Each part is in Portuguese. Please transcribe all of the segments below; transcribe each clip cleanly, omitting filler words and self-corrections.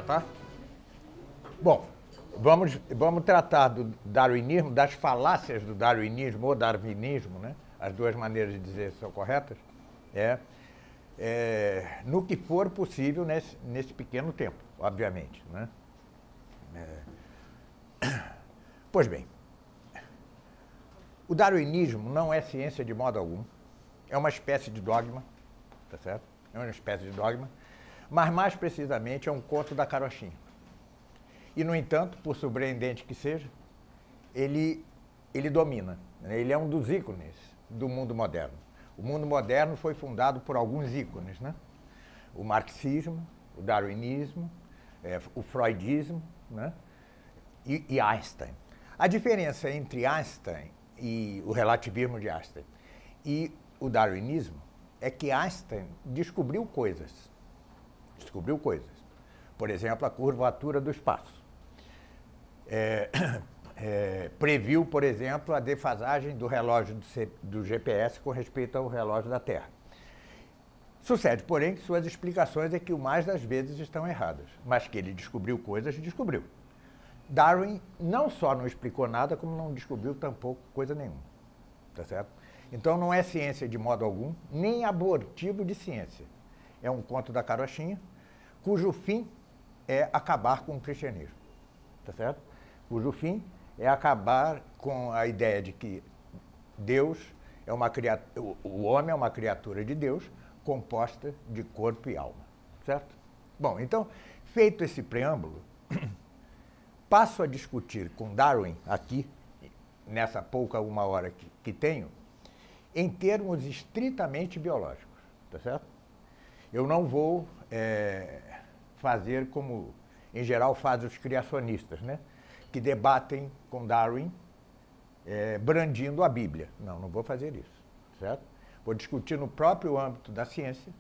tá? Bom, vamos tratar do darwinismo, das falácias do darwinismo ou darwinismo, né? As duas maneiras de dizer são corretas, no que for possível nesse pequeno tempo, obviamente, né? Pois bem, o darwinismo não é ciência de modo algum, é uma espécie de dogma, tá certo? É uma espécie de dogma, mas mais precisamente é um conto da carochinha. E, no entanto, por surpreendente que seja, ele domina, né? Ele é um dos ícones do mundo moderno. O mundo moderno foi fundado por alguns ícones, né? O marxismo, o darwinismo, o freudismo, né? E Einstein. A diferença entre Einstein e o relativismo de Einstein e o darwinismo é que Einstein descobriu coisas. Por exemplo, a curvatura do espaço. Previu, por exemplo, a defasagem do relógio do GPS com respeito ao relógio da Terra. Sucede, porém, que suas explicações é que o mais das vezes estão erradas, mas que ele descobriu coisas, descobriu. Darwin não só não explicou nada, como não descobriu tampouco coisa nenhuma, tá certo? Então não é ciência de modo algum, nem abortivo de ciência. É um conto da carochinha, cujo fim é acabar com o cristianismo, tá certo? Cujo fim é acabar com a ideia de que Deus é uma criatura, o homem é uma criatura de Deus composta de corpo e alma, certo? Bom, então, feito esse preâmbulo, passo a discutir com Darwin aqui, nessa pouca uma hora que tenho, em termos estritamente biológicos, tá certo? Eu não vou fazer como, em geral, fazem os criacionistas, né? Que debatem com Darwin brandindo a Bíblia. Não vou fazer isso, certo? Vou discutir no próprio âmbito da ciência,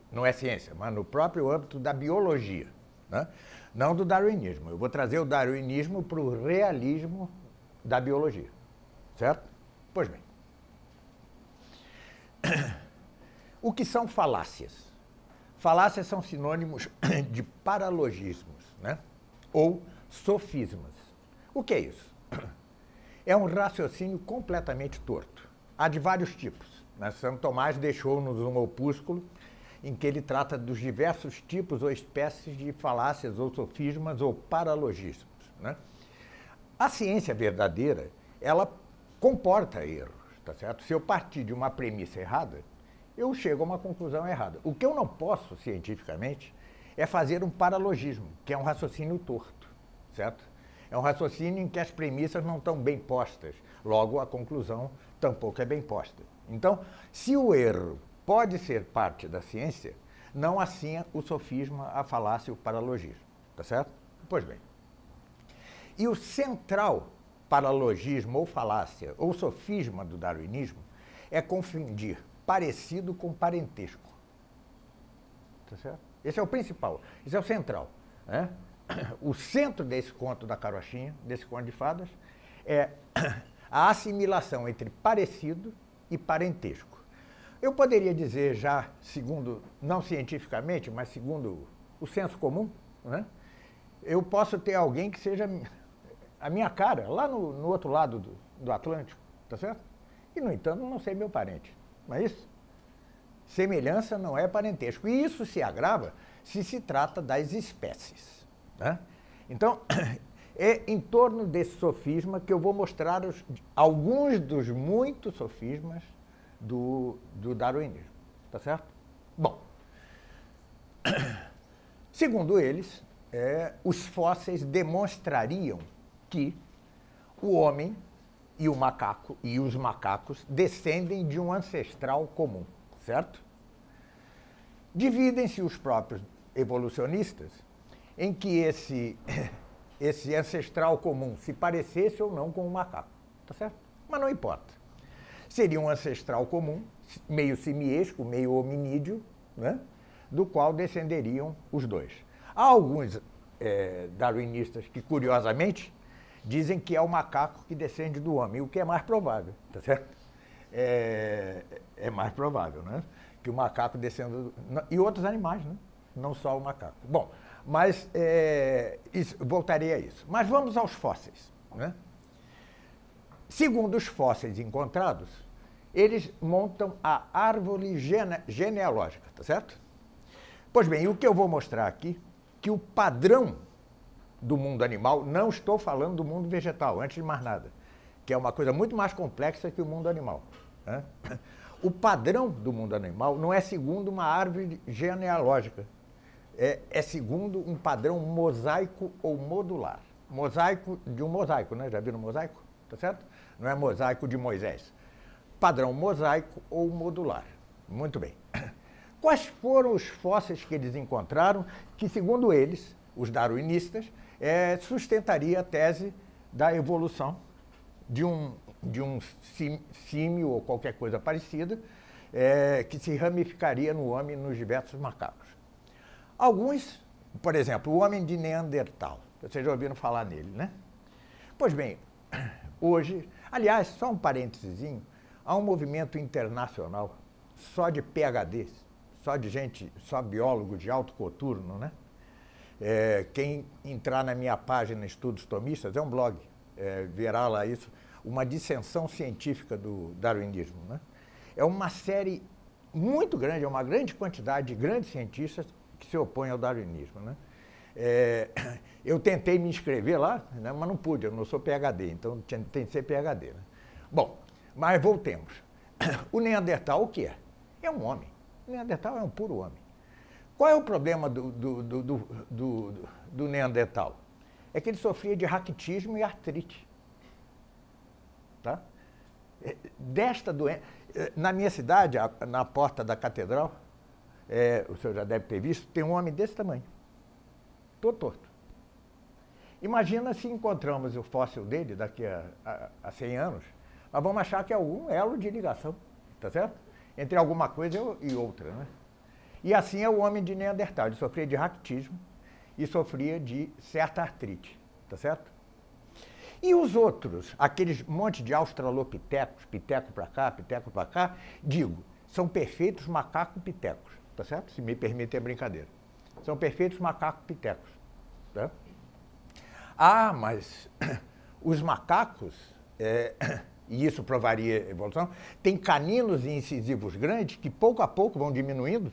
não é ciência, mas no próprio âmbito da biologia, né? Não do darwinismo. Eu vou trazer o darwinismo para o realismo da biologia, certo? Pois bem. O que são falácias? Falácias são sinônimos de paralogismos, né? Ou sofismas. O que é isso? É um raciocínio completamente torto. Há de vários tipos, né? São Tomás deixou-nos um opúsculo em que ele trata dos diversos tipos ou espécies de falácias ou sofismas ou paralogismos, né? A ciência verdadeira, ela comporta erros, tá certo? Se eu partir de uma premissa errada, eu chego a uma conclusão errada. O que eu não posso, cientificamente, é fazer um paralogismo, que é um raciocínio torto, certo? É um raciocínio em que as premissas não estão bem postas, logo a conclusão tampouco é bem posta. Então, se o erro pode ser parte da ciência, não assim o sofisma, a falácia e o paralogismo, tá certo? Pois bem. E o central paralogismo ou falácia ou sofisma do darwinismo é confundir parecido com parentesco, tá certo? Esse é o principal, esse é o central, né? O centro desse conto da carochinha, desse conto de fadas, é a assimilação entre parecido e parentesco. Eu poderia dizer já, segundo, não cientificamente, mas segundo o senso comum, né? Eu posso ter alguém que seja a minha cara, lá no outro lado do Atlântico, tá certo? E, no entanto, não ser meu parente, não é isso? Semelhança não é parentesco. E isso se agrava se trata das espécies, né? Então, é em torno desse sofisma que eu vou mostrar alguns dos muitos sofismas do darwinismo, tá certo? Bom, segundo eles, os fósseis demonstrariam que o homem e o macaco e os macacos descendem de um ancestral comum, certo? Dividem-se os próprios evolucionistas em que esse ancestral comum se parecesse ou não com o macaco, tá certo? Mas não importa. Seria um ancestral comum, meio simiesco, meio hominídeo, né? Do qual descenderiam os dois. Há alguns darwinistas que, curiosamente, dizem que é o macaco que descende do homem, o que é mais provável, tá certo? É mais provável, né? Que o macaco descenda... E outros animais, né? Não só o macaco. Bom, Mas voltarei a isso. Mas vamos aos fósseis, né? Segundo os fósseis encontrados, eles montam a árvore genealógica, tá certo? Pois bem, o que eu vou mostrar aqui, que o padrão do mundo animal, não estou falando do mundo vegetal, antes de mais nada, que é uma coisa muito mais complexa que o mundo animal, né? O padrão do mundo animal não é segundo uma árvore genealógica, é segundo um padrão mosaico ou modular. Mosaico de um mosaico, né? Já viram mosaico? Tá certo? Não é mosaico de Moisés. Padrão mosaico ou modular. Muito bem. Quais foram os fósseis que eles encontraram que, segundo eles, os darwinistas, sustentaria a tese da evolução de um símio ou qualquer coisa parecida, que se ramificaria no homem nos diversos macacos. Alguns, por exemplo, o homem de Neandertal. Vocês já ouviram falar nele, né? Pois bem, hoje, aliás, só um parênteses, há um movimento internacional só de PhDs, só biólogos de alto coturno, né? Quem entrar na minha página Estudos Tomistas, é um blog, verá lá isso, uma dissensão científica do darwinismo, né? É uma série muito grande, é uma grande quantidade de grandes cientistas que se opõem ao darwinismo, né? Eu tentei me inscrever lá, né, mas não pude, eu não sou PhD, então tem que ser PhD, né? Bom, mas voltemos. O Neandertal o que é? É um homem. O Neandertal é um puro homem. Qual é o problema do Neandertal? É que ele sofria de raquitismo e artrite. Tá? Desta doença, na minha cidade, na porta da catedral, o senhor já deve ter visto, tem um homem desse tamanho, todo torto. Imagina se encontramos o fóssil dele daqui a 100 anos, nós vamos achar que é algum elo de ligação, tá certo? Entre alguma coisa e outra, né? E assim é o homem de Neandertal, ele sofria de raquitismo e sofria de certa artrite, tá certo? E os outros, aqueles monte de australopitecos, piteco para cá, digo, são perfeitos macacopitecos, tá certo? Se me permitem a brincadeira. São perfeitos macacopitecos, tá? Ah, mas os macacos, e isso provaria evolução, têm caninos e incisivos grandes que pouco a pouco vão diminuindo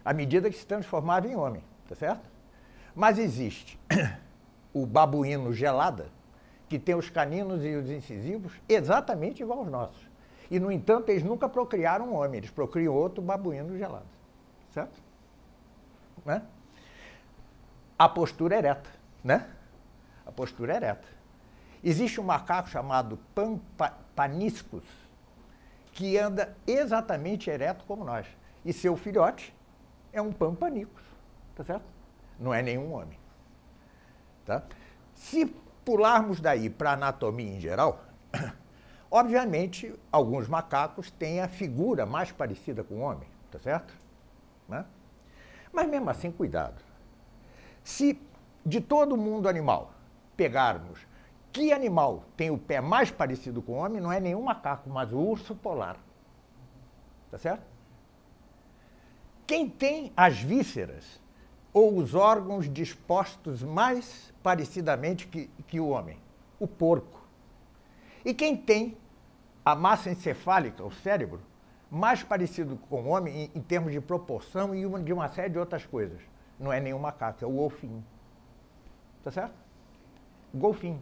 à medida que se transformavam em homem, tá certo? Mas existe o babuíno gelada, que tem os caninos e os incisivos exatamente igual aos nossos. E, no entanto, eles nunca procriaram um homem, eles procriam outro babuíno gelado, certo? Né? A postura ereta, né? A postura ereta. Existe um macaco chamado paniscus, que anda exatamente ereto como nós. E seu filhote é um pampanicus, tá certo? Não é nenhum homem. Tá? Se pularmos daí para a anatomia em geral, obviamente, alguns macacos têm a figura mais parecida com o homem, tá certo? Né? Mas mesmo assim, cuidado. Se de todo o mundo animal pegarmos que animal tem o pé mais parecido com o homem, não é nenhum macaco, mas o urso polar. Tá certo? Quem tem as vísceras ou os órgãos dispostos mais parecidamente que o homem? O porco. E quem tem a massa encefálica, o cérebro, mais parecido com o homem em termos de proporção e de uma série de outras coisas? Não é nenhum macaco, é o golfinho. Tá certo? Golfinho.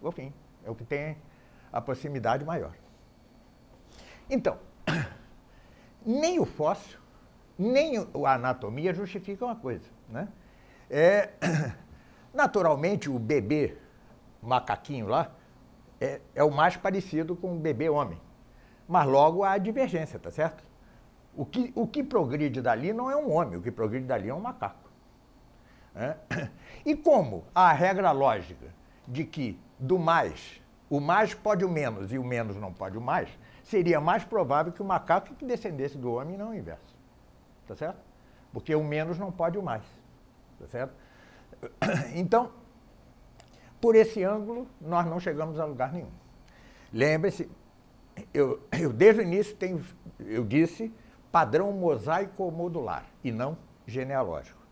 Golfinho. É o que tem a proximidade maior. Então, nem o fóssil, nem a anatomia justificam uma coisa, né? Naturalmente, o bebê macaquinho lá é o mais parecido com o bebê homem. Mas logo há divergência, tá certo? O que progride dali não é um homem, o que progride dali é um macaco. E como há a regra lógica de que do mais, o mais pode o menos e o menos não pode o mais, seria mais provável que o macaco que descendesse do homem e não o inverso. Tá certo? Porque o menos não pode o mais. Tá certo? Então, por esse ângulo, nós não chegamos a lugar nenhum. Lembre-se, eu desde o início eu disse padrão mosaico ou modular, e não genealógico.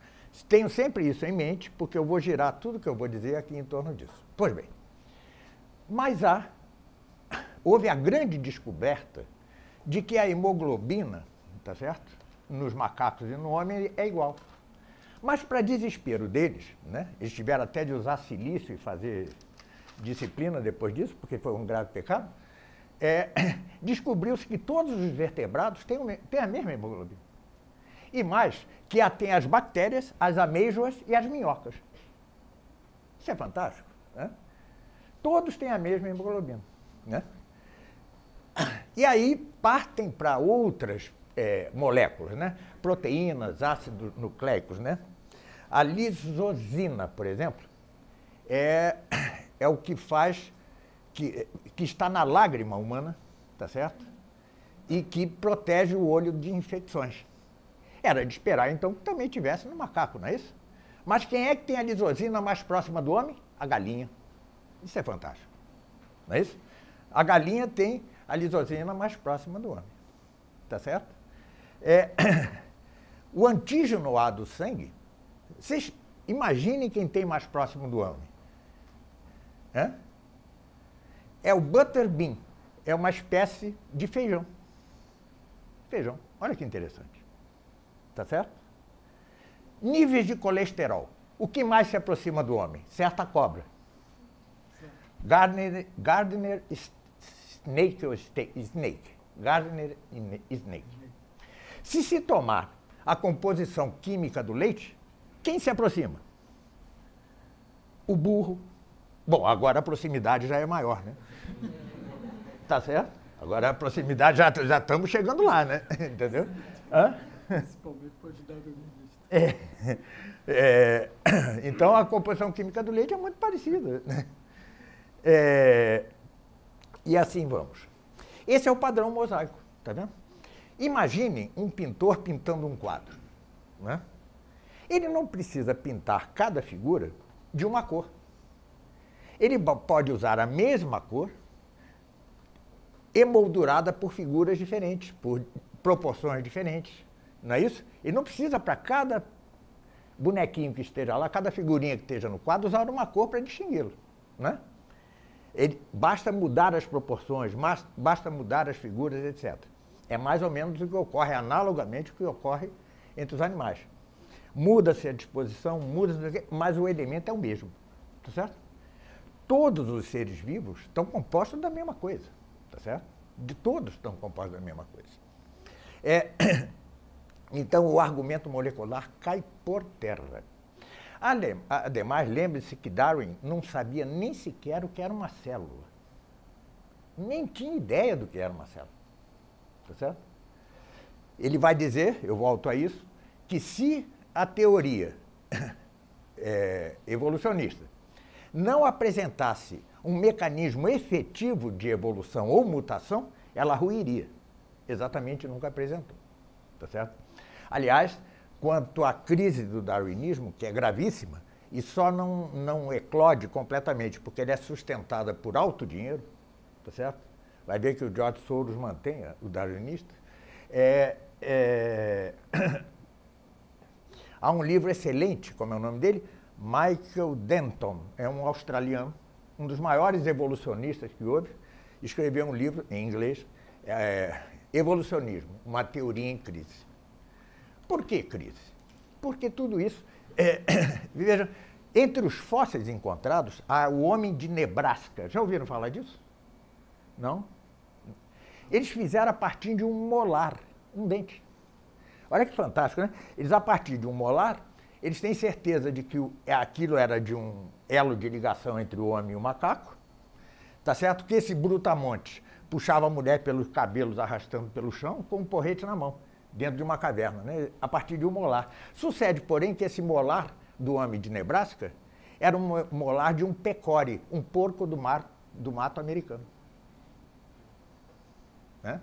Tenho sempre isso em mente, porque eu vou girar tudo que eu vou dizer aqui em torno disso. Pois bem, mas houve a grande descoberta de que a hemoglobina, tá certo? Nos macacos e no homem é igual. Mas, para desespero deles, né? Eles tiveram até de usar silício e fazer disciplina depois disso, porque foi um grave pecado, descobriu-se que todos os vertebrados têm a mesma hemoglobina. E mais, que tem as bactérias, as amêijoas e as minhocas. Isso é fantástico, né? Todos têm a mesma hemoglobina, né? E aí partem para outras moléculas, né? Proteínas, ácidos nucleicos, né? A lisozina, por exemplo, é o que faz, que está na lágrima humana, tá certo? E que protege o olho de infecções. Era de esperar, então, que também tivesse no macaco, não é isso? Mas quem é que tem a lisozina mais próxima do homem? A galinha. Isso é fantástico, não é isso? A galinha tem a lisozina mais próxima do homem, tá certo? O antígeno A do sangue, vocês imaginem quem tem mais próximo do homem. É o butterbean, é uma espécie de feijão. Feijão, olha que interessante. Tá certo? Níveis de colesterol. O que mais se aproxima do homem? Certa cobra. Gardner snake ou snake. Gardner snake. Se tomar a composição química do leite, quem se aproxima? O burro. Bom, agora a proximidade já é maior, né? Tá certo? Agora a proximidade, já estamos chegando lá, né? Entendeu? Principalmente pode dar algum então a composição química do leite é muito parecida, né? E assim vamos. Esse é o padrão mosaico, tá vendo? Imaginem um pintor pintando um quadro, né? Ele não precisa pintar cada figura de uma cor. Ele pode usar a mesma cor emoldurada por figuras diferentes, por proporções diferentes, não é isso? Ele não precisa, para cada bonequinho que esteja lá, cada figurinha que esteja no quadro, usar uma cor para distingui-lo, né? Basta mudar as proporções, basta mudar as figuras, etc. É mais ou menos o que ocorre, analogamente o que ocorre entre os animais. Muda-se a disposição, muda-se, mas o elemento é o mesmo, tá certo? Todos os seres vivos estão compostos da mesma coisa, tá certo? De todos estão compostos da mesma coisa. Então, o argumento molecular cai por terra. Ademais, lembre-se que Darwin não sabia nem sequer o que era uma célula. Nem tinha ideia do que era uma célula. Tá certo? Ele vai dizer, eu volto a isso, que se a teoria evolucionista não apresentasse um mecanismo efetivo de evolução ou mutação, ela ruiria. Exatamente, nunca apresentou. Tá certo? Aliás, quanto à crise do darwinismo, que é gravíssima, e só não eclode completamente, porque ele é sustentada por alto dinheiro, tá certo? Vai ver que o George Soros mantém o darwinista. Há um livro excelente, como é o nome dele? Michael Denton, é um australiano, um dos maiores evolucionistas que houve, escreveu um livro em inglês, Evolucionismo, uma teoria em crise. Por que crise? Porque tudo isso, veja, entre os fósseis encontrados, há o homem de Nebraska. Já ouviram falar disso? Não? Eles fizeram a partir de um molar, um dente. Olha que fantástico, né? Eles, a partir de um molar, eles têm certeza de que aquilo era de um elo de ligação entre o homem e o macaco, tá certo? Que esse brutamonte puxava a mulher pelos cabelos arrastando pelo chão com um porrete na mão, dentro de uma caverna, né? A partir de um molar. Sucede, porém, que esse molar do homem de Nebraska era um molar de um pecore, um porco do mato americano. Né?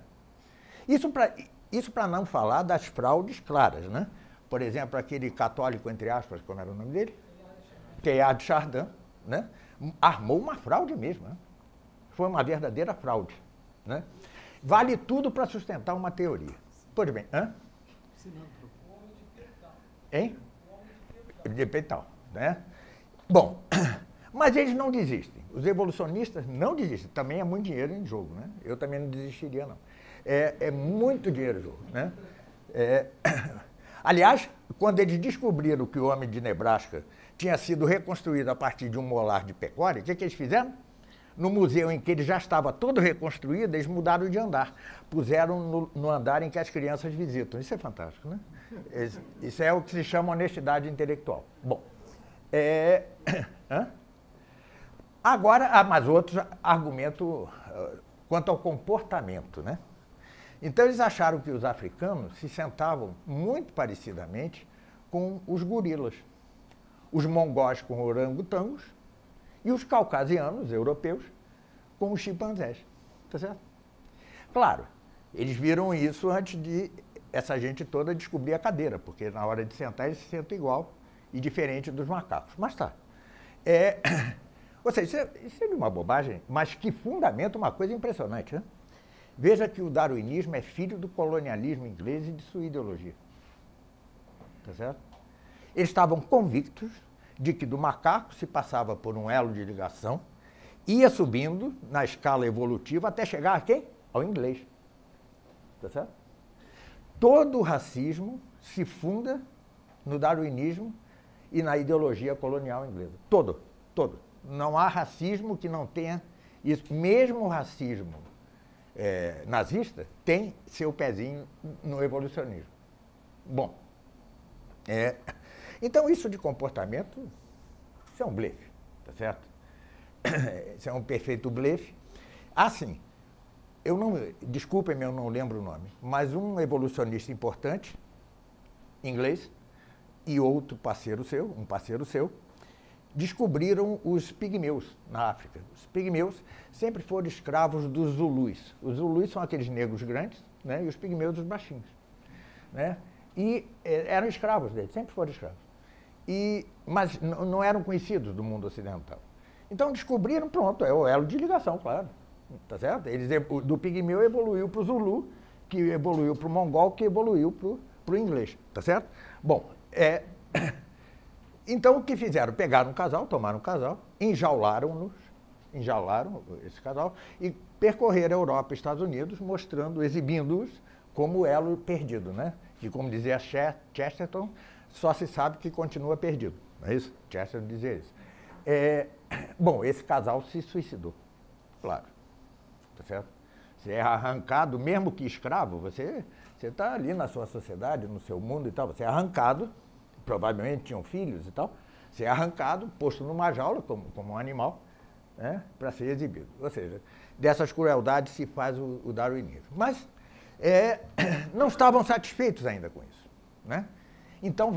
Isso para não falar das fraudes claras, né? Por exemplo, aquele católico, entre aspas, como era o nome dele? Teilhard de Chardin, né? Armou uma fraude mesmo, né? Foi uma verdadeira fraude, né? Vale tudo para sustentar uma teoria. Pois bem, hein? De tal, né? Bom, mas eles não desistem. Os evolucionistas não desistem. Também é muito dinheiro em jogo, né? Eu também não desistiria, não. É muito dinheiro em jogo, né? Aliás, quando eles descobriram que o homem de Nebraska tinha sido reconstruído a partir de um molar de pecuária, o que eles fizeram? No museu em que ele já estava todo reconstruído, eles mudaram de andar. Puseram no andar em que as crianças visitam. Isso é fantástico, né? Isso é o que se chama honestidade intelectual. Bom, agora, mas outros argumentos quanto ao comportamento, né? Então, eles acharam que os africanos se sentavam muito parecidamente com os gorilas, os mongóis com orangotangos e os caucasianos, europeus, com os chimpanzés. Tá certo? Claro, eles viram isso antes de essa gente toda descobrir a cadeira, porque na hora de sentar eles se sentam igual e diferente dos macacos. Mas tá. Ou seja, isso é uma bobagem, mas que fundamenta uma coisa impressionante, né? Veja que o darwinismo é filho do colonialismo inglês e de sua ideologia. Tá certo? Eles estavam convictos de que do macaco se passava por um elo de ligação, ia subindo na escala evolutiva até chegar a quem? Ao inglês. Tá certo? Todo o racismo se funda no darwinismo e na ideologia colonial inglesa. Todo. Não há racismo que não tenha isso. Mesmo o racismo nazista tem seu pezinho no evolucionismo. Bom, então isso de comportamento, isso é um blefe, tá certo? Isso é um perfeito blefe. Assim, desculpem-me, eu não lembro o nome, mas um evolucionista importante, inglês, e outro parceiro seu, descobriram os pigmeus na África. Os pigmeus sempre foram escravos dos zulus. Os zulus são aqueles negros grandes, né, e os pigmeus os baixinhos, né? E eram escravos deles, sempre foram escravos. Mas não eram conhecidos do mundo ocidental. Então descobriram, pronto, é o elo de ligação, claro. Tá certo? Do pigmeu evoluiu para o zulu, que evoluiu para o mongol, que evoluiu para o inglês. Tá certo? Bom, então o que fizeram? Pegaram um casal, tomaram um casal, enjaularam esse casal e percorreram a Europa e Estados Unidos, exibindo-os como elo perdido, né? Que, como dizia Chesterton, só se sabe que continua perdido. Não é isso? Chesterton dizia isso. Bom, esse casal se suicidou, claro. Tá certo? Você é arrancado, mesmo que escravo, você está ali na sua sociedade, no seu mundo e tal, você é arrancado, provavelmente tinham filhos e tal, você é arrancado, posto numa jaula como um animal, né, para ser exibido. Ou seja, dessas crueldades se faz o darwinismo. Mas não estavam satisfeitos ainda com isso, né? Então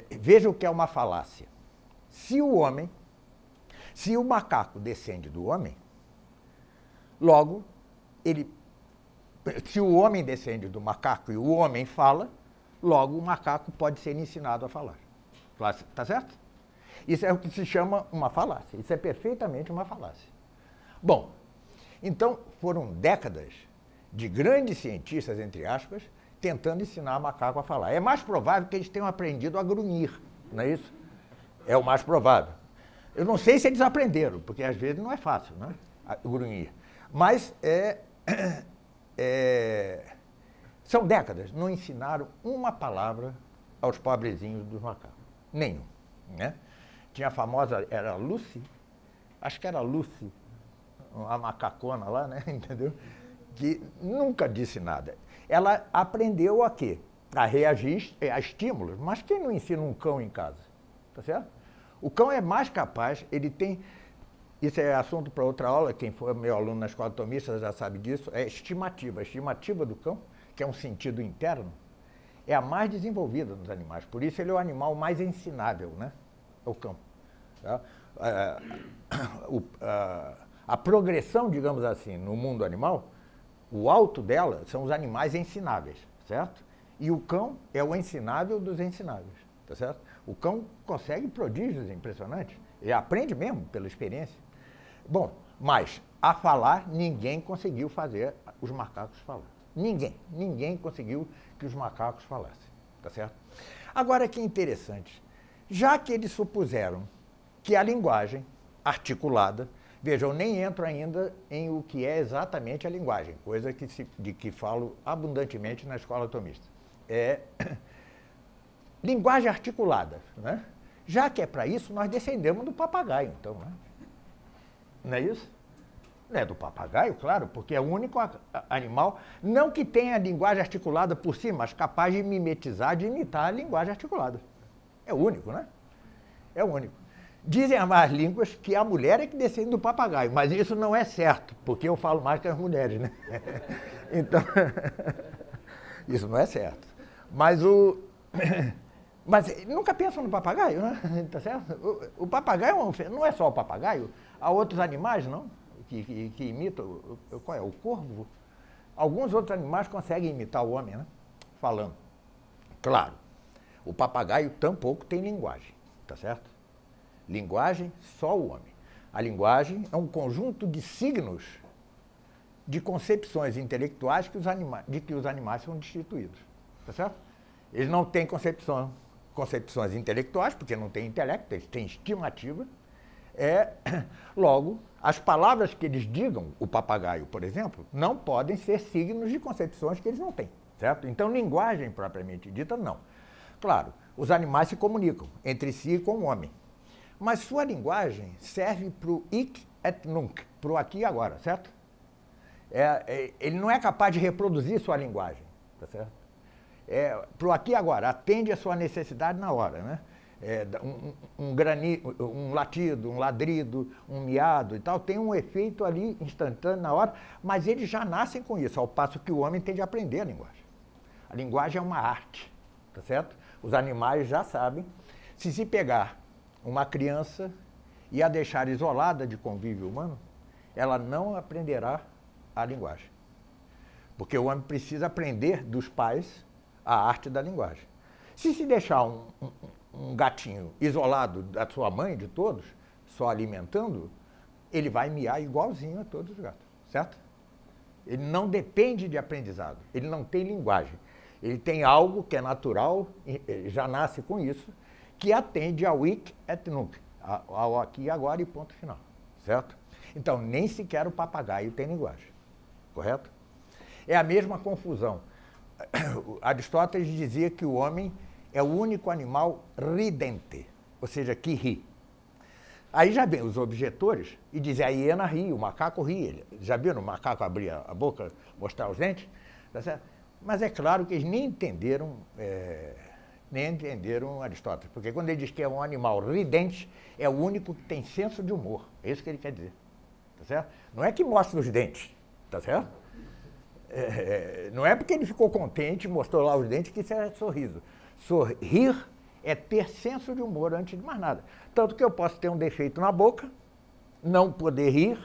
veja o que é uma falácia. Se o macaco descende do homem, logo, se o homem descende do macaco e o homem fala, logo o macaco pode ser ensinado a falar. Tá certo? Isso é o que se chama uma falácia. Isso é perfeitamente uma falácia. Bom, então foram décadas de grandes cientistas, entre aspas, tentando ensinar macaco a falar. É mais provável que eles tenham aprendido a grunhir, não é isso? É o mais provável. Eu não sei se eles aprenderam, porque às vezes não é fácil, né? Grunhir. Mas são décadas, não ensinaram uma palavra aos pobrezinhos dos macacos. Nenhum, né? Tinha a famosa, era Lucy, acho que era Lucy, a macacona lá, né? Entendeu? Que nunca disse nada. Ela aprendeu a quê? A reagir a estímulos. Mas quem não ensina um cão em casa? Tá certo? O cão é mais capaz, ele tem... Isso é assunto para outra aula, quem for meu aluno na escola tomista já sabe disso, é estimativa. A estimativa do cão, que é um sentido interno, é a mais desenvolvida nos animais. Por isso ele é o animal mais ensinável, né? O cão. Tá? A progressão, digamos assim, no mundo animal, o alto dela são os animais ensináveis, certo? E o cão é o ensinável dos ensináveis, tá certo? O cão consegue prodígios impressionantes, ele aprende mesmo pela experiência. Bom, mas a falar, ninguém conseguiu fazer os macacos falar. Ninguém conseguiu que os macacos falassem, tá certo? Agora, que interessante, já que eles supuseram que a linguagem articulada, vejam, eu nem entro ainda em o que é exatamente a linguagem, coisa de que falo abundantemente na escola atomista. É linguagem articulada, né? Já que é para isso, nós descendemos do papagaio, então, né? Não é isso? É do papagaio, claro, porque é o único animal, não que tenha a linguagem articulada por si, mas capaz de mimetizar, de imitar a linguagem articulada. É o único, né? É o único. Dizem as más línguas que a mulher é que descende do papagaio, mas isso não é certo, porque eu falo mais que as mulheres, né? Então, isso não é certo. Mas nunca pensam no papagaio, né? Tá certo? O papagaio não é só o papagaio, há outros animais, não? Que imitam, qual é? O corvo? Alguns outros animais conseguem imitar o homem, né? Falando. Claro, o papagaio tampouco tem linguagem, tá certo? Linguagem, só o homem. A linguagem é um conjunto de signos de concepções intelectuais de que os animais são destituídos, tá certo? Eles não têm concepções intelectuais, porque não têm intelecto, eles têm estimativa. Logo, as palavras que eles digam, o papagaio, por exemplo, não podem ser signos de concepções que eles não têm, certo? Então, linguagem propriamente dita, não. Claro, os animais se comunicam entre si e com o homem, mas sua linguagem serve para o hic et nunc, para o aqui e agora, certo? Ele não é capaz de reproduzir sua linguagem, tá certo? Para o aqui e agora, atende a sua necessidade na hora, né? Um latido, um ladrido, um miado e tal, tem um efeito ali instantâneo na hora, mas eles já nascem com isso, ao passo que o homem tem de aprender a linguagem. A linguagem é uma arte, tá certo? Os animais já sabem. Se pegar uma criança e a deixar isolada de convívio humano, ela não aprenderá a linguagem. Porque o homem precisa aprender dos pais a arte da linguagem. Se deixar um gatinho isolado da sua mãe, de todos, só alimentando, ele vai miar igualzinho a todos os gatos, certo? Ele não depende de aprendizado, ele não tem linguagem. Ele tem algo que é natural, já nasce com isso, que atende ao hic et nunc, ao aqui e agora e ponto final, certo? Então, nem sequer o papagaio tem linguagem, correto? É a mesma confusão. Aristóteles dizia que o homem é o único animal ridente, ou seja, que ri. Aí já vem os objetores e dizem a hiena ri, o macaco ri. Já viram o macaco abrir a boca, mostrar os dentes? Tá certo? Mas é claro que eles nem entenderam Aristóteles, porque quando ele diz que é um animal ridente, é o único que tem senso de humor. É isso que ele quer dizer. Tá certo? Não é que mostra os dentes, tá certo? Não é porque ele ficou contente, mostrou lá os dentes, que isso é sorriso. Sorrir é ter senso de humor antes de mais nada. Tanto que eu posso ter um defeito na boca, não poder rir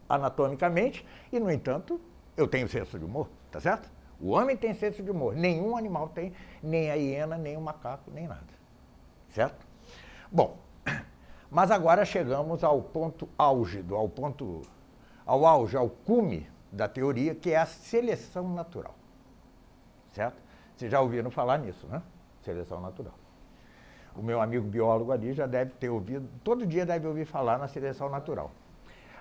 anatomicamente, e, no entanto, eu tenho senso de humor, tá certo? O homem tem senso de humor, nenhum animal tem, nem a hiena, nem o macaco, nem nada, certo? Bom, mas agora chegamos ao ponto álgido, ao cume da teoria, que é a seleção natural, certo? Vocês já ouviram falar nisso, né? Seleção natural. O meu amigo biólogo ali já deve ter ouvido, todo dia deve ouvir falar na seleção natural.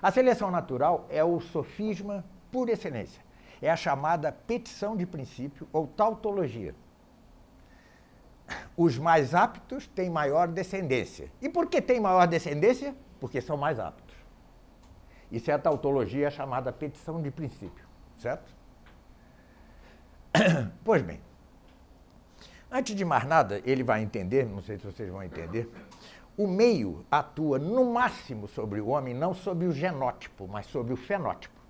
A seleção natural é o sofisma por excelência. É a chamada petição de princípio ou tautologia. Os mais aptos têm maior descendência. E por que têm maior descendência? Porque são mais aptos. Isso é a tautologia chamada petição de princípio, certo? Pois bem, antes de mais nada, ele vai entender, não sei se vocês vão entender, o meio atua no máximo sobre o homem, não sobre o genótipo, mas sobre o fenótipo,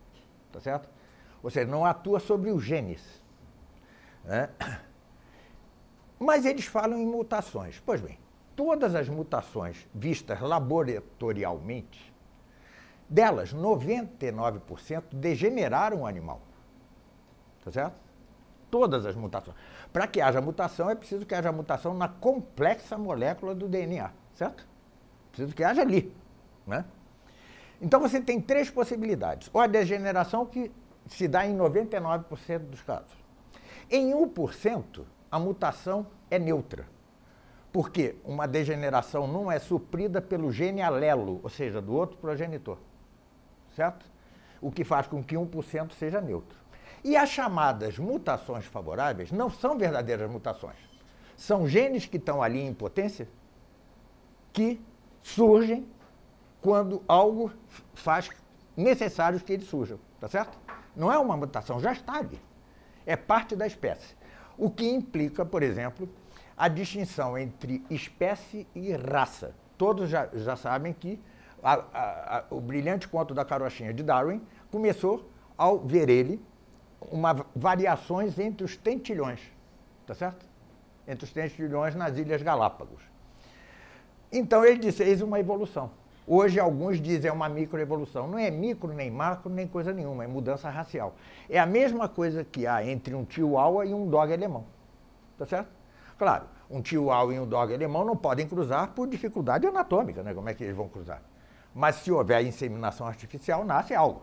tá certo? Ou seja, não atua sobre os genes, né? Mas eles falam em mutações. Pois bem, todas as mutações vistas laboratorialmente, delas, 99% degeneraram o animal, tá certo? Todas as mutações. Para que haja mutação, é preciso que haja mutação na complexa molécula do DNA, certo? Preciso que haja ali, né? Então você tem três possibilidades. Ou a degeneração, que se dá em 99% dos casos. Em 1%, a mutação é neutra. Porque uma degeneração não é suprida pelo gene alelo, ou seja, do outro progenitor. Certo? O que faz com que 1% seja neutro. E as chamadas mutações favoráveis não são verdadeiras mutações. São genes que estão ali em potência que surgem quando algo faz necessário que eles surjam. Tá certo? Não é uma mutação, já está ali. É parte da espécie. O que implica, por exemplo, a distinção entre espécie e raça. Todos já sabem que o brilhante conto da carochinha de Darwin começou ao ver ele variações entre os tentilhões, tá certo? Entre os tentilhões nas Ilhas Galápagos. Então ele disse, eis uma evolução. Hoje alguns dizem é uma microevolução. Não é micro, nem macro, nem coisa nenhuma, é mudança racial. É a mesma coisa que há entre um chihuahua e um dog alemão, tá certo? Claro, um chihuahua e um dog alemão não podem cruzar por dificuldade anatômica, né? Como é que eles vão cruzar? Mas se houver inseminação artificial, nasce algo,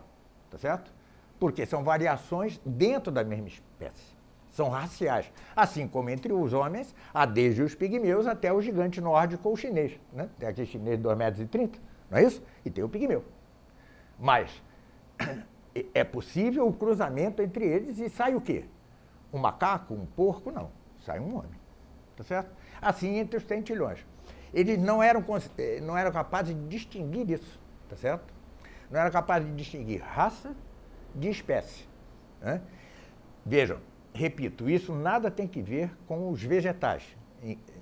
tá certo? Porque são variações dentro da mesma espécie. São raciais. Assim como entre os homens, há desde os pigmeus até o gigante nórdico ou o chinês, né? Tem aquele chinês de 2,30 m, não é isso? E tem o pigmeu. Mas é possível o cruzamento entre eles e sai o quê? Um macaco, um porco? Não. Sai um homem. Tá certo? Assim entre os tentilhões. Eles não eram capazes de distinguir isso, tá certo? Não eram capazes de distinguir raça de espécie. Né? Vejam, repito, isso nada tem que ver com os vegetais,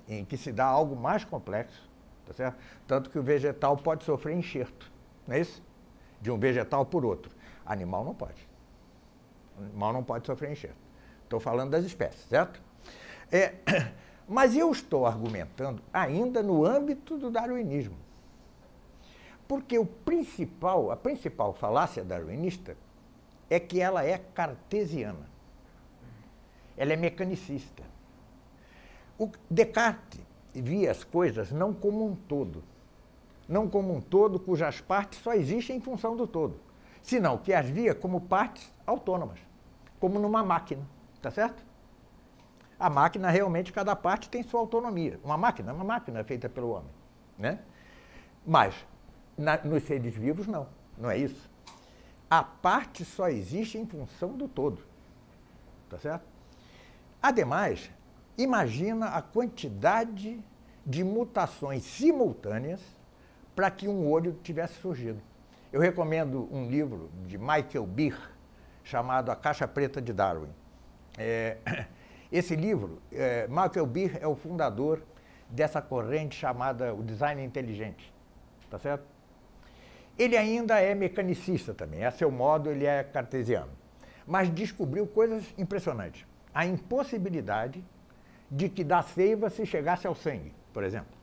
em que se dá algo mais complexo, tá certo? Tanto que o vegetal pode sofrer enxerto, não é isso? De um vegetal por outro. Animal não pode. Animal não pode sofrer enxerto. Estou falando das espécies, certo? Mas eu estou argumentando ainda no âmbito do darwinismo. Porque a principal falácia darwinista é que ela é cartesiana. Ela é mecanicista. O Descartes via as coisas não como um todo. Não como um todo cujas partes só existem em função do todo. Senão que as via como partes autônomas. Como numa máquina. Tá certo? A máquina, realmente, cada parte tem sua autonomia. Uma máquina feita pelo homem. Né? Mas, nos seres vivos, não é isso. A parte só existe em função do todo. Tá certo? Ademais, imagina a quantidade de mutações simultâneas para que um olho tivesse surgido. Eu recomendo um livro de Michael Behe, chamado A Caixa Preta de Darwin. Esse livro, Michael Behe é o fundador dessa corrente chamada o design inteligente, tá certo? Ele ainda é mecanicista também, a seu modo ele é cartesiano, mas descobriu coisas impressionantes. A impossibilidade de que da seiva se chegasse ao sangue, por exemplo.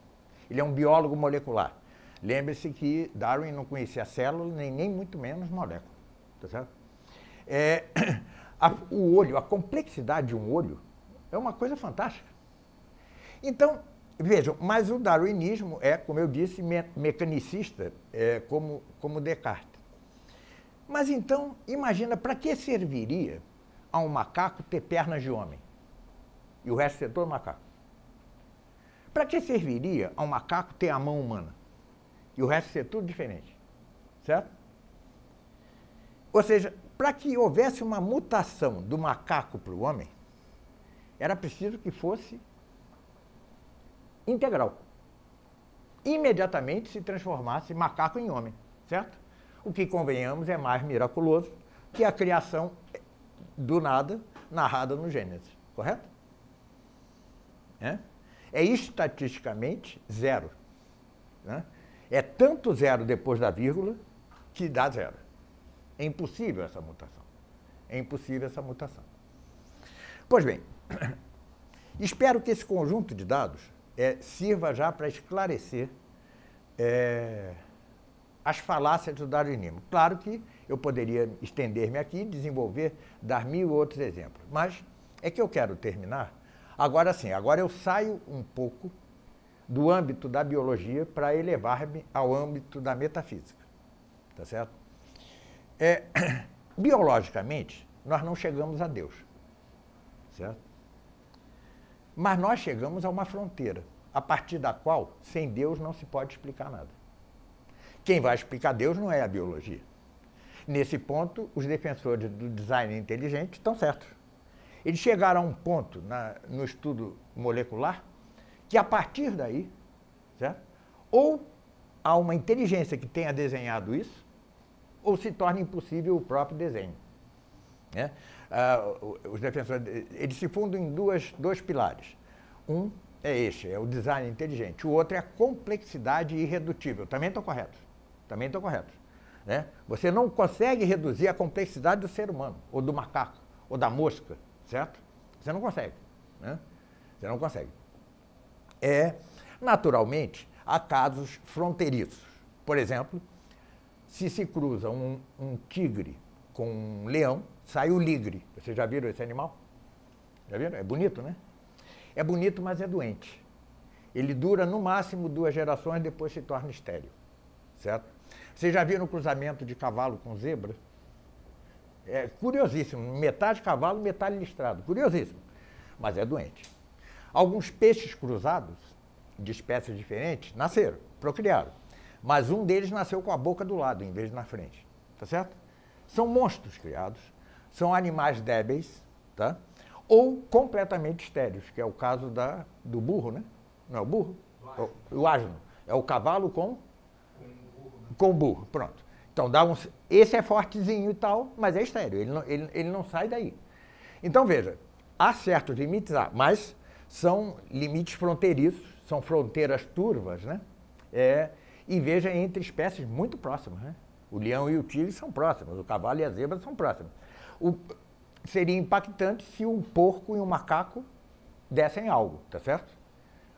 Ele é um biólogo molecular. Lembre-se que Darwin não conhecia célula, nem muito menos molécula, tá certo? O olho, a complexidade de um olho é uma coisa fantástica. Então, vejam, mas o darwinismo é, como eu disse, mecanicista, como Descartes. Mas então, imagina, para que serviria a um macaco ter pernas de homem e o resto ser todo macaco? Para que serviria a um macaco ter a mão humana e o resto ser tudo diferente? Certo? Ou seja, para que houvesse uma mutação do macaco para o homem, era preciso que fosse integral. Imediatamente se transformasse macaco em homem, certo? O que, convenhamos, é mais miraculoso que a criação do nada narrada no Gênesis, correto? É estatisticamente zero. Né? É tanto zero depois da vírgula que dá zero. É impossível essa mutação. É impossível essa mutação. Pois bem, espero que esse conjunto de dados sirva já para esclarecer as falácias do darwinismo. Claro que eu poderia estender-me aqui, desenvolver, dar 1000 outros exemplos, mas é que eu quero terminar. Agora sim, agora eu saio um pouco do âmbito da biologia para elevar-me ao âmbito da metafísica. Tá certo? Biologicamente, nós não chegamos a Deus. Certo? Mas nós chegamos a uma fronteira, a partir da qual, sem Deus, não se pode explicar nada. Quem vai explicar Deus não é a biologia. Nesse ponto, os defensores do design inteligente estão certos. Eles chegaram a um ponto no estudo molecular que, a partir daí, certo? Ou há uma inteligência que tenha desenhado isso, ou se torna impossível o próprio desenho. Né? Os defensores, eles se fundam em dois pilares. Um é este, é o design inteligente. O outro é a complexidade irredutível. Também estou correto. Também estou correto. Né? Você não consegue reduzir a complexidade do ser humano, ou do macaco, ou da mosca, certo? Você não consegue. Né? Você não consegue. Naturalmente, há casos fronteiriços. Por exemplo, se cruza um tigre com um leão, sai o ligre. Vocês já viram esse animal? Já viram? É bonito, né? É bonito, mas é doente. Ele dura no máximo 2 gerações, depois se torna estéril. Certo? Vocês já viram o cruzamento de cavalo com zebra? É curiosíssimo. Metade cavalo, metade listrado. Curiosíssimo. Mas é doente. Alguns peixes cruzados, de espécies diferentes, nasceram, procriaram. Mas um deles nasceu com a boca do lado, em vez de na frente. Tá certo? São monstros criados, são animais débeis, tá? Ou completamente estéreis, que é o caso do burro, né? Não é o burro? O asno. É o cavalo com o burro, pronto. Então, esse é fortezinho e tal, mas é estéril, ele não sai daí. Então, veja, há certos limites, mas são limites fronteiriços, são fronteiras turvas, né? E veja, entre espécies muito próximas, né? O leão e o tigre são próximos, o cavalo e a zebra são próximos. Seria impactante se um porco e um macaco dessem algo, tá certo?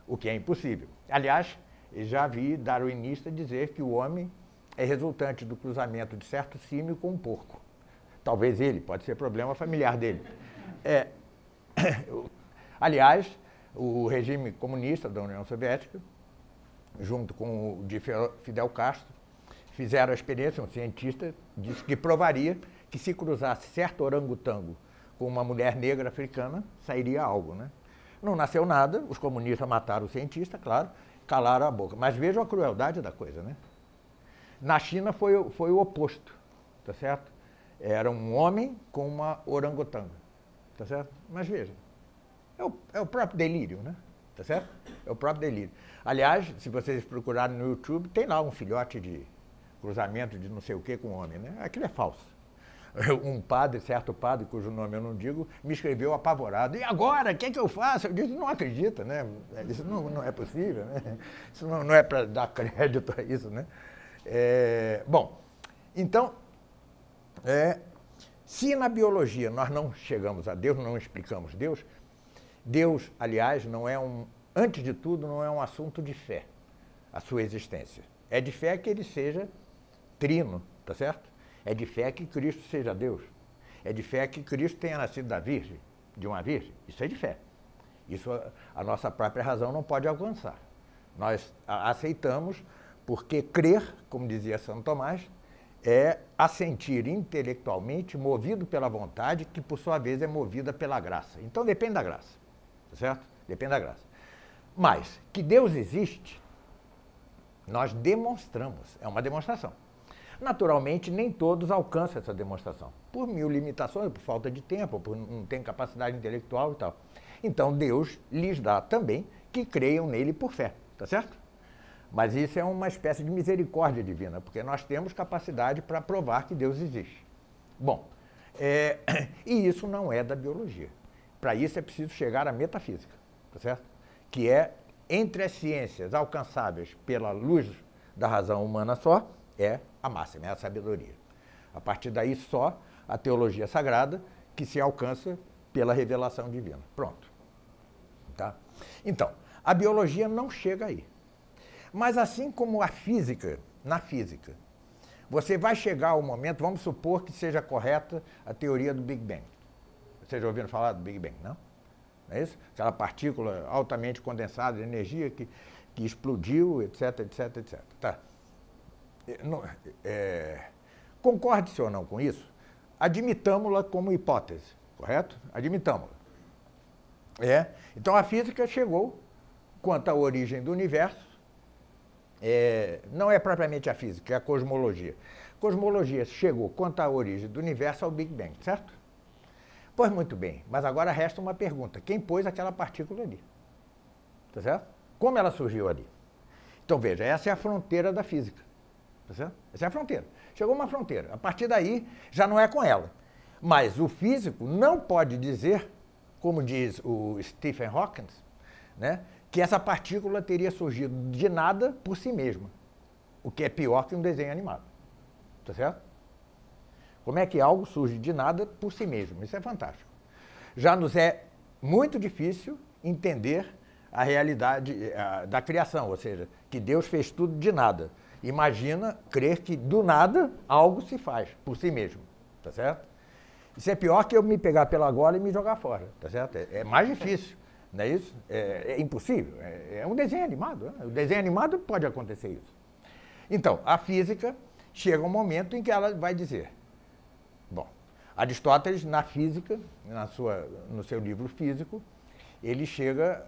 O que é impossível. Aliás, já vi darwinista dizer que o homem é resultante do cruzamento de certo símio com um porco. Talvez ele, pode ser problema familiar dele. Aliás, o regime comunista da União Soviética, junto com o de Fidel Castro, fizeram a experiência, um cientista disse que provaria que se cruzasse certo orangotango com uma mulher negra africana, sairia algo, né? Não nasceu nada, os comunistas mataram o cientista, claro, calaram a boca. Mas vejam a crueldade da coisa, né? Na China foi o oposto, tá certo? Era um homem com uma orangotanga, tá certo? Mas veja, é o próprio delírio, né? Tá certo? É o próprio delírio. Aliás, se vocês procurarem no YouTube, tem lá um filhote de cruzamento de não sei o que com homem, né? Aquilo é falso. Um padre, certo padre, cujo nome eu não digo, me escreveu apavorado. E agora, o que é que eu faço? Eu disse, não acredita, né? Isso não é possível, né? Isso não é para dar crédito a isso, né? Bom, então, se na biologia nós não chegamos a Deus, não explicamos Deus, Deus, aliás, antes de tudo, não é um assunto de fé, a sua existência. É de fé que ele seja trino, tá certo? É de fé que Cristo seja Deus. É de fé que Cristo tenha nascido da Virgem, de uma Virgem. Isso é de fé. Isso a nossa própria razão não pode alcançar. Nós aceitamos porque crer, como dizia Santo Tomás, é assentir intelectualmente, movido pela vontade, que por sua vez é movida pela graça. Então depende da graça, tá certo? Depende da graça. Mas que Deus existe, nós demonstramos, é uma demonstração. Naturalmente, nem todos alcançam essa demonstração, por 1000 limitações, por falta de tempo, por não ter capacidade intelectual e tal. Então, Deus lhes dá também que creiam nele por fé, tá certo? Mas isso é uma espécie de misericórdia divina, porque nós temos capacidade para provar que Deus existe. Bom, e isso não é da biologia. Para isso é preciso chegar à metafísica, tá certo? Que é, entre as ciências alcançáveis pela luz da razão humana só, é a máxima, é a sabedoria. A partir daí, só a teologia sagrada que se alcança pela revelação divina. Pronto. Tá? Então, a biologia não chega aí. Mas assim como a física, na física, você vai chegar ao momento, vamos supor que seja correta a teoria do Big Bang. Vocês já ouviram falar do Big Bang, não? Não é isso? Aquela partícula altamente condensada de energia que explodiu, etc, etc, etc. Tá. Concorde-se ou não com isso, admitamo-la como hipótese, correto? Admitamo-la. Então a física chegou quanto à origem do universo, não é propriamente a física, é a cosmologia. A cosmologia chegou quanto à origem do universo ao Big Bang, certo? Pois muito bem, mas agora resta uma pergunta. Quem pôs aquela partícula ali? Tá certo? Como ela surgiu ali? Então veja, essa é a fronteira da física. Tá certo? Essa é a fronteira. Chegou uma fronteira. A partir daí, já não é com ela. Mas o físico não pode dizer, como diz o Stephen Hawking, né, que essa partícula teria surgido de nada por si mesma. O que é pior que um desenho animado. Tá certo? Como é que algo surge de nada por si mesmo? Isso é fantástico. Já nos é muito difícil entender a realidade da criação, ou seja, que Deus fez tudo de nada. Imagina crer que do nada algo se faz por si mesmo, tá certo? Isso é pior que eu me pegar pela gola e me jogar fora, tá certo? É mais difícil, não é isso? É impossível, é um desenho animado, né? O desenho animado pode acontecer isso. Então, a física chega um momento em que ela vai dizer, bom, Aristóteles na física, no seu livro Físico, ele chega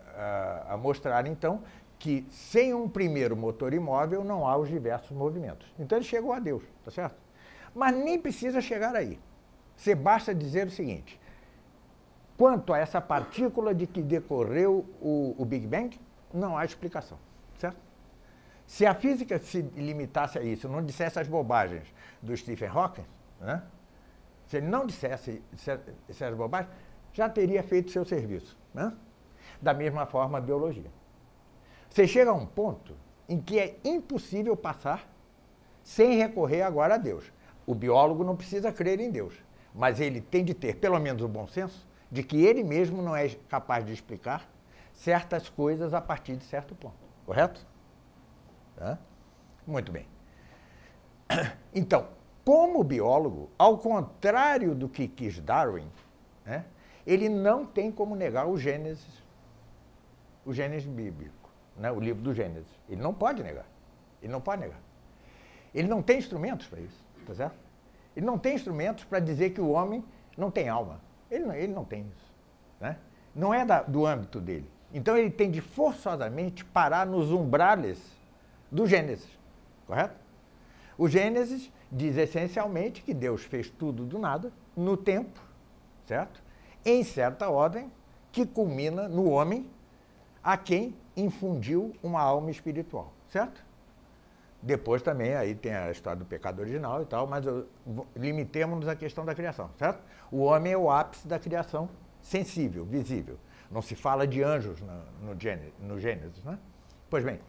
a mostrar então que sem um primeiro motor imóvel não há os diversos movimentos. Então ele chegou a Deus, tá certo? Mas nem precisa chegar aí. Você basta dizer o seguinte, quanto a essa partícula de que decorreu o Big Bang, não há explicação, certo? Se a física se limitasse a isso, não dissesse as bobagens do Stephen Hawking, né? Se ele não dissesse essas bobagens, já teria feito seu serviço, né? Da mesma forma a biologia. Você chega a um ponto em que é impossível passar sem recorrer agora a Deus. O biólogo não precisa crer em Deus, mas ele tem de ter pelo menos o bom senso de que ele mesmo não é capaz de explicar certas coisas a partir de certo ponto. Correto? Tá? Muito bem. Então, como biólogo, ao contrário do que quis Darwin, né, ele não tem como negar o Gênesis bíblico, né, o livro do Gênesis. Ele não pode negar. Ele não pode negar. Ele não tem instrumentos para isso, tá certo? Ele não tem instrumentos para dizer que o homem não tem alma. Ele não tem isso, né? Não é do âmbito dele. Então ele tem de forçosamente parar nos umbrales do Gênesis, correto? O Gênesis diz essencialmente que Deus fez tudo do nada, no tempo, certo? Em certa ordem, que culmina no homem a quem infundiu uma alma espiritual, certo? Depois também aí tem a história do pecado original e tal, mas limitemos-nos à questão da criação, certo? O homem é o ápice da criação sensível, visível. Não se fala de anjos no Gênesis, né? Pois bem,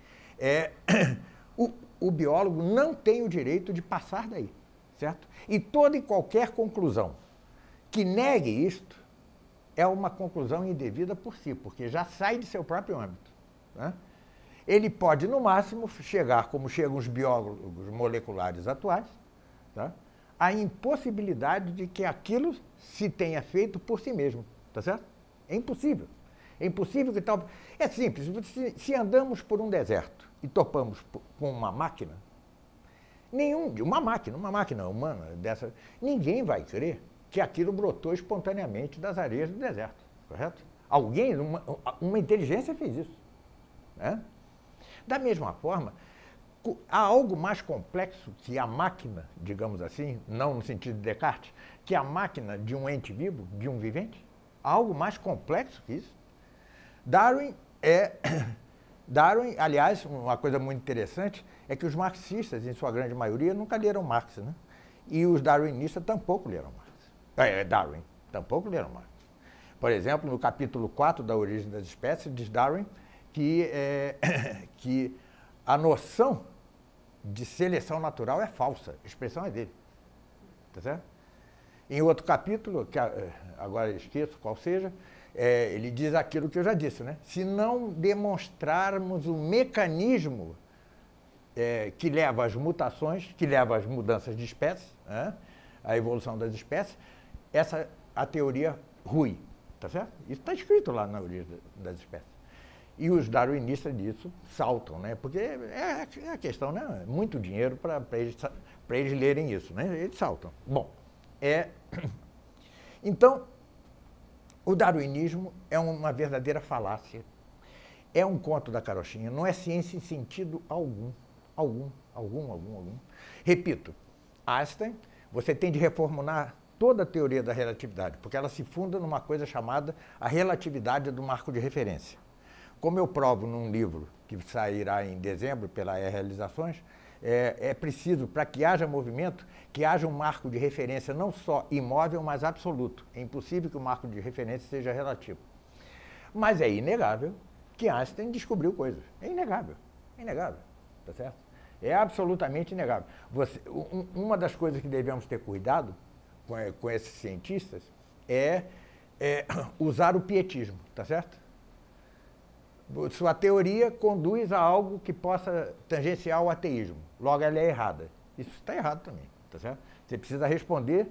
o biólogo não tem o direito de passar daí, certo? E toda e qualquer conclusão que negue isto é uma conclusão indevida por si, porque já sai de seu próprio âmbito, né? Ele pode, no máximo, chegar, como chegam os biólogos moleculares atuais, tá? A impossibilidade de que aquilo se tenha feito por si mesmo, tá certo? É impossível. É impossível que tal... É simples, se andamos por um deserto e topamos com uma máquina, uma máquina humana dessa, ninguém vai crer que aquilo brotou espontaneamente das areias do deserto, correto? Alguém, uma inteligência fez isso, né? Da mesma forma, há algo mais complexo que a máquina, digamos assim, não no sentido de Descartes, que a máquina de um ente vivo, de um vivente? Há algo mais complexo que isso? Darwin, aliás, uma coisa muito interessante é que os marxistas, em sua grande maioria, nunca leram Marx, né? E os darwinistas tampouco leram Marx. Darwin, tampouco leram Marx. Por exemplo, no capítulo 4 da Origem das Espécies, diz Darwin que a noção de seleção natural é falsa, a expressão é dele. Tá certo? Em outro capítulo, que agora esqueço qual seja, ele diz aquilo que eu já disse, né? Se não demonstrarmos o mecanismo que leva às mutações, que leva às mudanças de espécie, né? A evolução das espécies, a teoria rui, tá certo? Isso está escrito lá na Origem das Espécies. E os darwinistas disso saltam, né? Porque é a questão, né? Muito dinheiro para eles lerem isso, né? Eles saltam. Bom, então, O darwinismo é uma verdadeira falácia. É um conto da carochinha, não é ciência em sentido algum. Algum. Repito, Einstein, você tem de reformular toda a teoria da relatividade, porque ela se funda numa coisa chamada a relatividade do marco de referência. Como eu provo num livro que sairá em dezembro pela Realizações, é preciso, para que haja movimento, que haja um marco de referência não só imóvel, mas absoluto. É impossível que o marco de referência seja relativo. Mas é inegável que Einstein descobriu coisas. É inegável, tá certo? É absolutamente inegável. Uma das coisas que devemos ter cuidado com esses cientistas é usar o pietismo, tá certo? Sua teoria conduz a algo que possa tangenciar o ateísmo. Logo, ela é errada. Isso está errado também, tá certo? Você precisa responder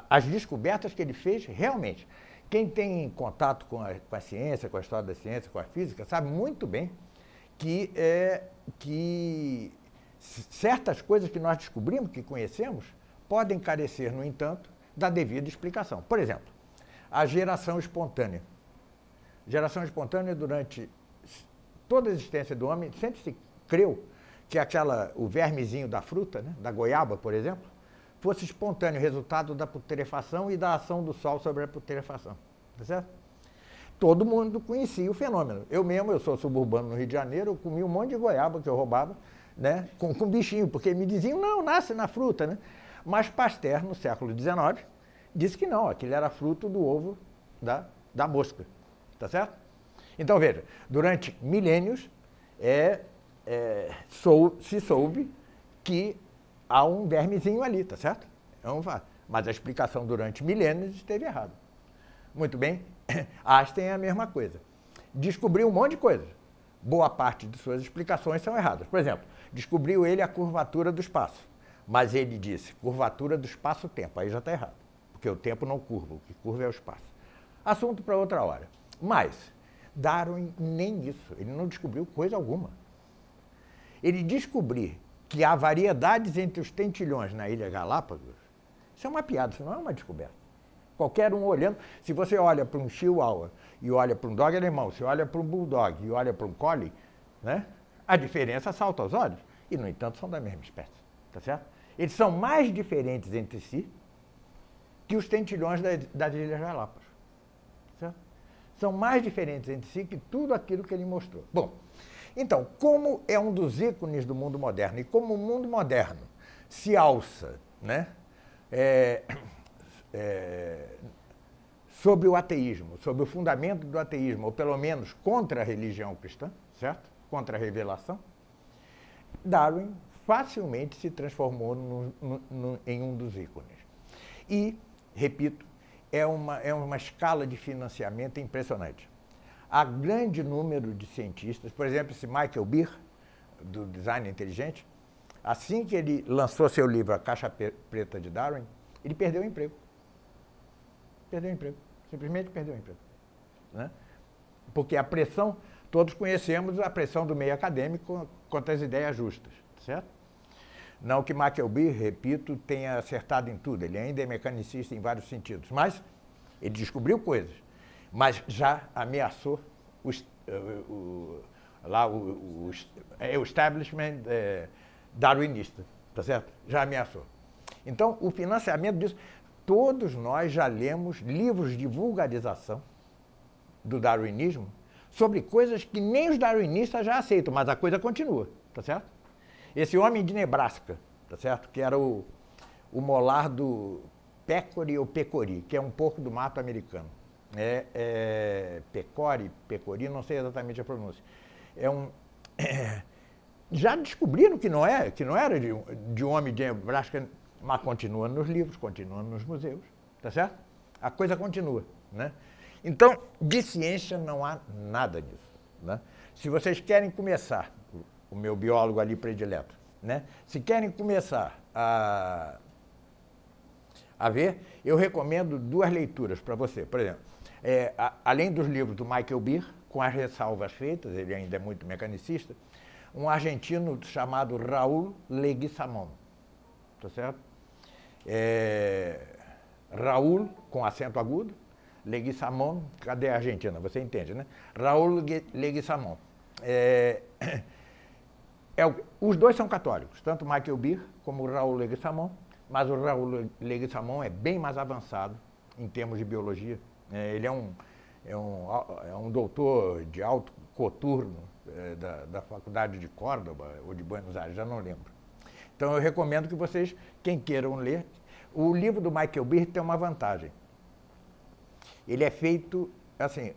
às descobertas que ele fez realmente. Quem tem contato com a ciência, com a história da ciência, com a física, sabe muito bem que certas coisas que nós descobrimos, que conhecemos, podem carecer, no entanto, da devida explicação. Por exemplo, a geração espontânea. Geração espontânea, durante toda a existência do homem, sempre se creu que o vermezinho da fruta, né, da goiaba, por exemplo, fosse espontâneo, resultado da putrefação e da ação do sol sobre a putrefação. Tá certo? Todo mundo conhecia o fenômeno. Eu sou suburbano no Rio de Janeiro, eu comi um monte de goiaba que eu roubava, né, com bichinho, porque me diziam, não, nasce na fruta, né? Mas Pasteur, no século XIX, disse que não, aquilo era fruto do ovo da mosca. Tá certo? Então, veja, durante milênios se soube que há um vermezinho ali, tá certo? Mas a explicação durante milênios esteve errada. Muito bem, Einstein é a mesma coisa. Descobriu um monte de coisa. Boa parte de suas explicações são erradas. Por exemplo, descobriu ele a curvatura do espaço, mas ele disse curvatura do espaço-tempo. Aí já está errado, porque o tempo não curva, o que curva é o espaço. Assunto para outra hora. Mas Darwin nem isso, ele não descobriu coisa alguma. Ele descobriu que há variedades entre os tentilhões na Ilha Galápagos. Isso é uma piada, isso não é uma descoberta. Qualquer um olhando, se você olha para um chihuahua e olha para um dog alemão, se olha para um bulldog e olha para um collie, né, a diferença salta aos olhos. E, no entanto, são da mesma espécie, tá certo? Eles são mais diferentes entre si que os tentilhões das Ilhas Galápagos. São mais diferentes entre si que tudo aquilo que ele mostrou. Bom, então, como é um dos ícones do mundo moderno e como o mundo moderno se alça, né, sobre o ateísmo, sobre o fundamento do ateísmo, ou pelo menos contra a religião cristã, certo? Contra a revelação, Darwin facilmente se transformou em um dos ícones. E, repito, é uma escala de financiamento impressionante. Há grande número de cientistas, por exemplo, esse Michael Beer, do Design Inteligente, assim que ele lançou seu livro A Caixa Preta de Darwin, ele perdeu o emprego. Perdeu o emprego. Simplesmente perdeu o emprego. Né? Porque a pressão, todos conhecemos a pressão do meio acadêmico contra as ideias justas, certo? Não que Michael Beer, repito, tenha acertado em tudo, ele ainda é mecanicista em vários sentidos, mas ele descobriu coisas, mas já ameaçou o establishment darwinista, tá certo? Já ameaçou. Então, o financiamento disso, todos nós já lemos livros de vulgarização do darwinismo sobre coisas que nem os darwinistas já aceitam, mas a coisa continua, tá certo? Esse homem de Nebraska, tá certo? Que era o molar do peccary ou pecori, que é um porco do mato americano. Pecori, não sei exatamente a pronúncia. Já descobriram que não era de um homem de Nebraska, mas continua nos livros, continua nos museus, tá certo? A coisa continua, né? Então, de ciência não há nada disso, né? Se vocês querem começar, o meu biólogo ali predileto, né? Se querem começar a ver, eu recomendo duas leituras para você. Por exemplo, além dos livros do Michael Beer, com as ressalvas feitas, ele ainda é muito mecanicista, um argentino chamado Raul Leguizamón, tá certo? Raul, com acento agudo, Leguizamón, cadê a Argentina? Você entende, né? Raul Leguizamón. Os dois são católicos, tanto Michael Beer como o Raul Leguizamón, mas o Raul Leguizamón é bem mais avançado em termos de biologia. Ele é um doutor de alto coturno da Faculdade de Córdoba ou de Buenos Aires, já não lembro. Então eu recomendo que vocês, quem queiram ler, o livro do Michael Beer tem uma vantagem. Ele é feito, assim,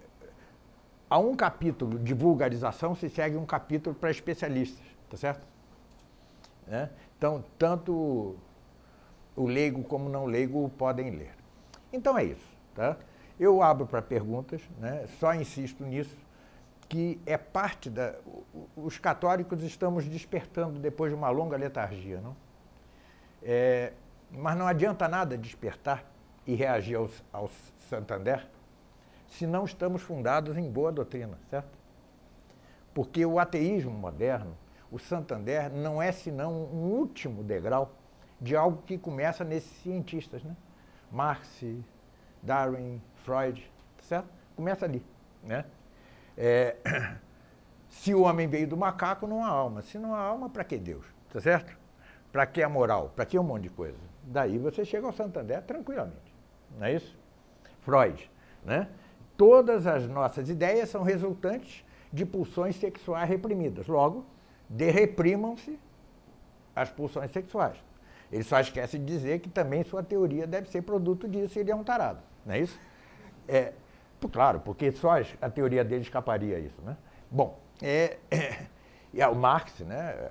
a um capítulo de vulgarização se segue um capítulo para especialistas, tá certo? Então, tanto o leigo como o não leigo podem ler. Então é isso, tá? Eu abro para perguntas, né? Só insisto nisso, que é parte da... Os católicos estamos despertando depois de uma longa letargia, não? Mas não adianta nada despertar e reagir ao Santander se não estamos fundados em boa doutrina, certo? Porque o ateísmo moderno, o Santander, não é senão um último degrau de algo que começa nesses cientistas, né? Marx, Darwin, Freud, certo? Começa ali, né? Se o homem veio do macaco, não há alma. Se não há alma, para que Deus? Tá certo? Para que a moral? Para que um monte de coisa? Daí você chega ao Santander tranquilamente. Não é isso? Freud, né? Todas as nossas ideias são resultantes de pulsões sexuais reprimidas. Logo, derreprimam-se as pulsões sexuais. Ele só esquece de dizer que também sua teoria deve ser produto disso, ele é um tarado. Não é isso? Claro, porque só a teoria dele escaparia a isso, né? Bom, o Marx, né?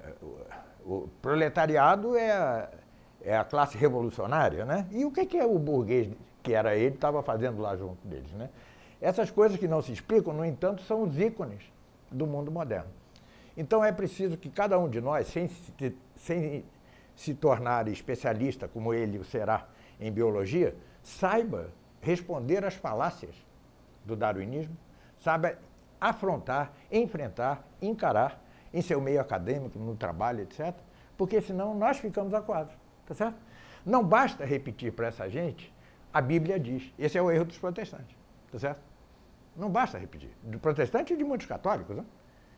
O proletariado é a classe revolucionária, né? E o que é o burguês, que era ele, estava fazendo lá junto deles, né? Essas coisas que não se explicam, no entanto, são os ícones do mundo moderno. Então é preciso que cada um de nós, sem se tornar especialista, como ele o será em biologia, saiba responder às falácias do darwinismo, saiba afrontar, enfrentar, encarar em seu meio acadêmico, no trabalho, etc., porque senão nós ficamos acuados, tá certo? Não basta repetir para essa gente, a Bíblia diz. Esse é o erro dos protestantes, tá certo? Não basta repetir. Do protestante e de muitos católicos, né?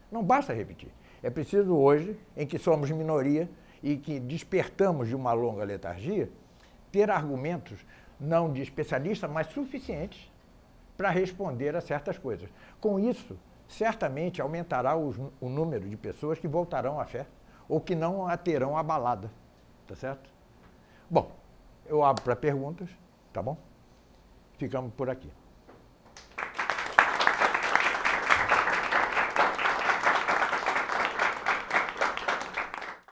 Não basta repetir. É preciso hoje, em que somos minoria e que despertamos de uma longa letargia, ter argumentos, não de especialista, mas suficientes para responder a certas coisas. Com isso, certamente aumentará o número de pessoas que voltarão à fé ou que não a terão abalada, tá certo? Bom, eu abro para perguntas, tá bom? Ficamos por aqui.